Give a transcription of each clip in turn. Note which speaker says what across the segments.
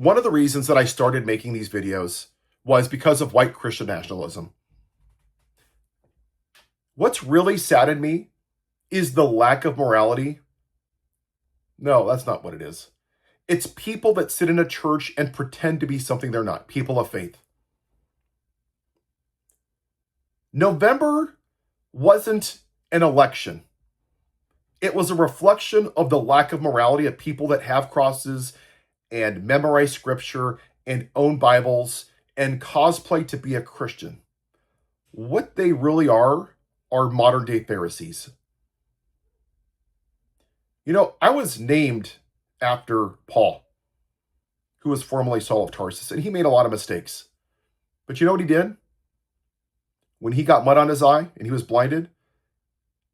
Speaker 1: One of the reasons that I started making these videos was because of white Christian nationalism. What's really saddened me is the lack of morality. No, that's not what it is. It's people that sit in a church and pretend to be something they're not, people of faith. November wasn't an election. It was a reflection of the lack of morality of people that have crosses and memorize scripture and own Bibles and cosplay to be a Christian. What they really are modern day Pharisees. You know, I was named after Paul, who was formerly Saul of Tarsus, and he made a lot of mistakes. But you know what he did? When he got mud on his eye and he was blinded,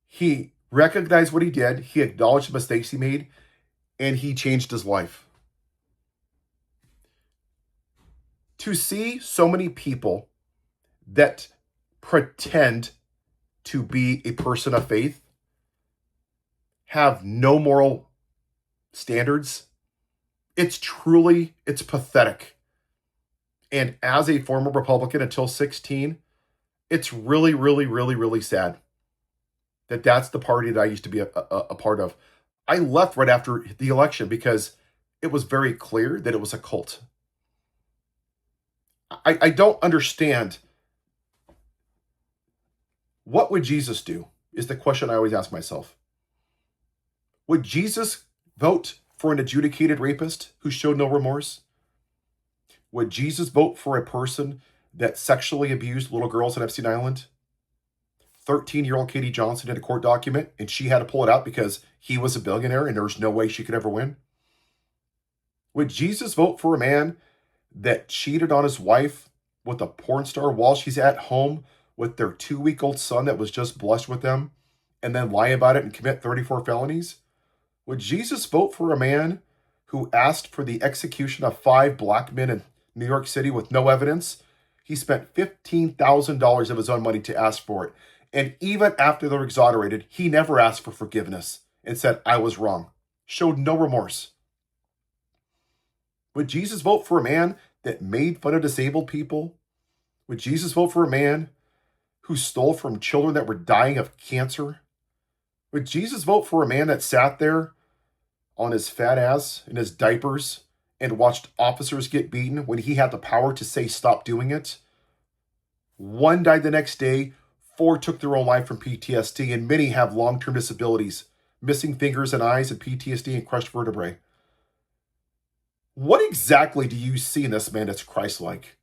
Speaker 1: he recognized what he did, he acknowledged the mistakes he made, and he changed his life. To see so many people that pretend to be a person of faith have no moral standards, it's pathetic. And as a former Republican until 16, it's really, really, really, really sad that that's the party that I used to be a part of. I left right after the election because it was very clear that it was a cult. I don't understand. What would Jesus do is the question I always ask myself. Would Jesus vote for an adjudicated rapist who showed no remorse? Would Jesus vote for a person that sexually abused little girls at Epstein Island? 13-year-old Katie Johnson did a court document and she had to pull it out because he was a billionaire and there was no way she could ever win? Would Jesus vote for a man that cheated on his wife with a porn star while she's at home with their 2-week-old son that was just blessed with them and then lie about it and commit 34 felonies? Would Jesus vote for a man who asked for the execution of 5 black men in New York City with no evidence? He spent $15,000 of his own money to ask for it. And even after they're exonerated, he never asked for forgiveness and said, I was wrong. Showed no remorse. Would Jesus vote for a man that made fun of disabled people? Would Jesus vote for a man who stole from children that were dying of cancer? Would Jesus vote for a man that sat there on his fat ass in his diapers and watched officers get beaten when he had the power to say stop doing it? 1 died the next day, 4 took their own life from PTSD, and many have long-term disabilities, missing fingers and eyes and PTSD and crushed vertebrae. What exactly do you see in this man that's Christ-like?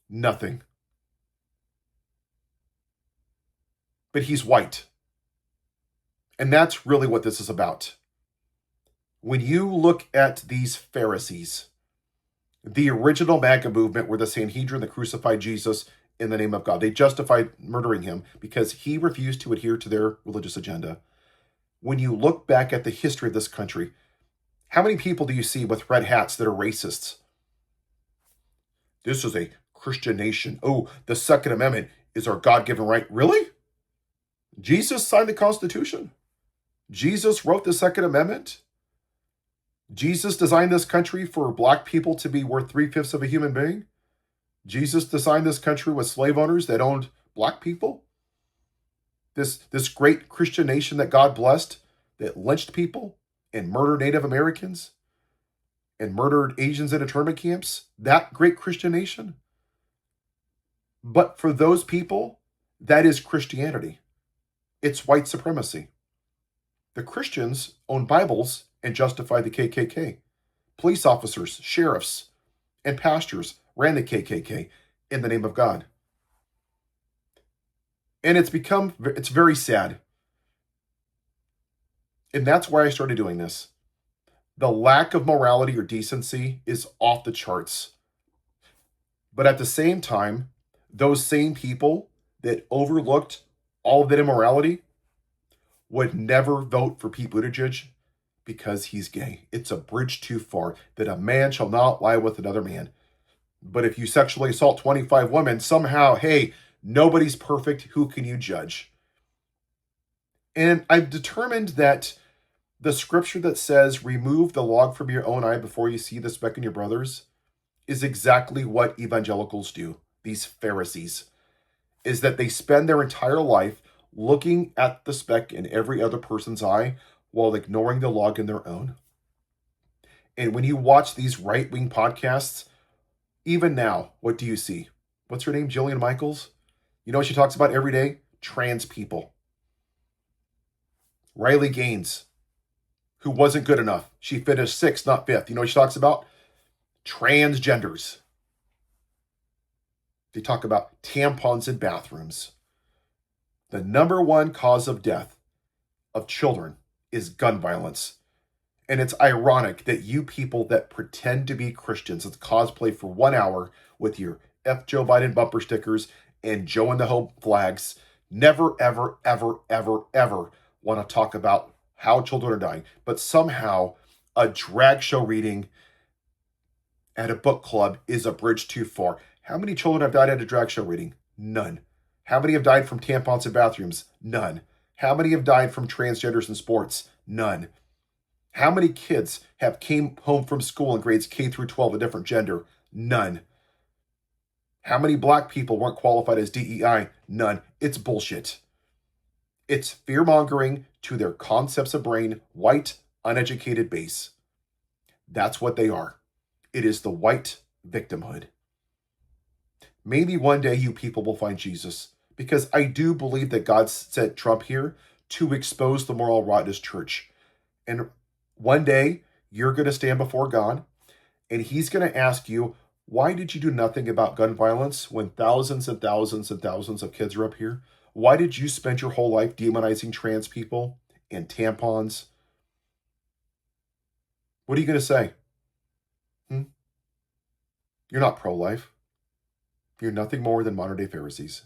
Speaker 1: Nothing. But he's white. And that's really what this is about. When you look at these Pharisees, the original MAGA movement were the Sanhedrin that crucified Jesus in the name of God. They justified murdering him because he refused to adhere to their religious agenda. When you look back at the history of this country, how many people do you see with red hats that are racists? This is a Christian nation. Oh, the Second Amendment is our God-given right. Really? Jesus signed the Constitution. Jesus wrote the Second Amendment. Jesus designed this country for black people to be worth 3/5 of a human being. Jesus designed this country with slave owners that owned black people. This great Christian nation that God blessed, that lynched people and murdered Native Americans and murdered Asians in internment camps, that great Christian nation. But for those people, that is Christianity. It's white supremacy. The Christians own Bibles and justified the KKK. Police officers, sheriffs, and pastors ran the KKK in the name of God. And it's very sad. And that's why I started doing this. The lack of morality or decency is off the charts. But at the same time, those same people that overlooked all of that immorality would never vote for Pete Buttigieg because he's gay. It's a bridge too far that a man shall not lie with another man. But if you sexually assault 25 women, somehow, hey, nobody's perfect. Who can you judge? And I've determined that The scripture that says, remove the log from your own eye before you see the speck in your brother's, is exactly what evangelicals do, these Pharisees, is that they spend their entire life looking at the speck in every other person's eye while ignoring the log in their own. And when you watch these right-wing podcasts, even now, what do you see? What's her name? Jillian Michaels? You know what she talks about every day? Trans people. Riley Gaines, who wasn't good enough. She finished sixth, not fifth. You know what she talks about? Transgenders. They talk about tampons in bathrooms. The number one cause of death of children is gun violence. And it's ironic that you people that pretend to be Christians and cosplay for 1 hour with your F Joe Biden bumper stickers and Joe and the Hope flags never, ever, ever, ever, ever want to talk about how children are dying. But somehow a drag show reading at a book club is a bridge too far. How many children have died at a drag show reading? None. How many have died from tampons in bathrooms? None. How many have died from transgenders in sports? None. How many kids have came home from school in grades K through 12 a different gender? None. How many black people weren't qualified as DEI? None. It's bullshit. It's fear-mongering to their concepts of brain, white, uneducated base. That's what they are. It is the white victimhood. Maybe one day you people will find Jesus, because I do believe that God sent Trump here to expose the moral rot in his church. And one day you're going to stand before God and he's going to ask you, why did you do nothing about gun violence when thousands and thousands and thousands of kids are up here? Why did you spend your whole life demonizing trans people and tampons? What are you going to say? You're not pro-life. You're nothing more than modern-day Pharisees.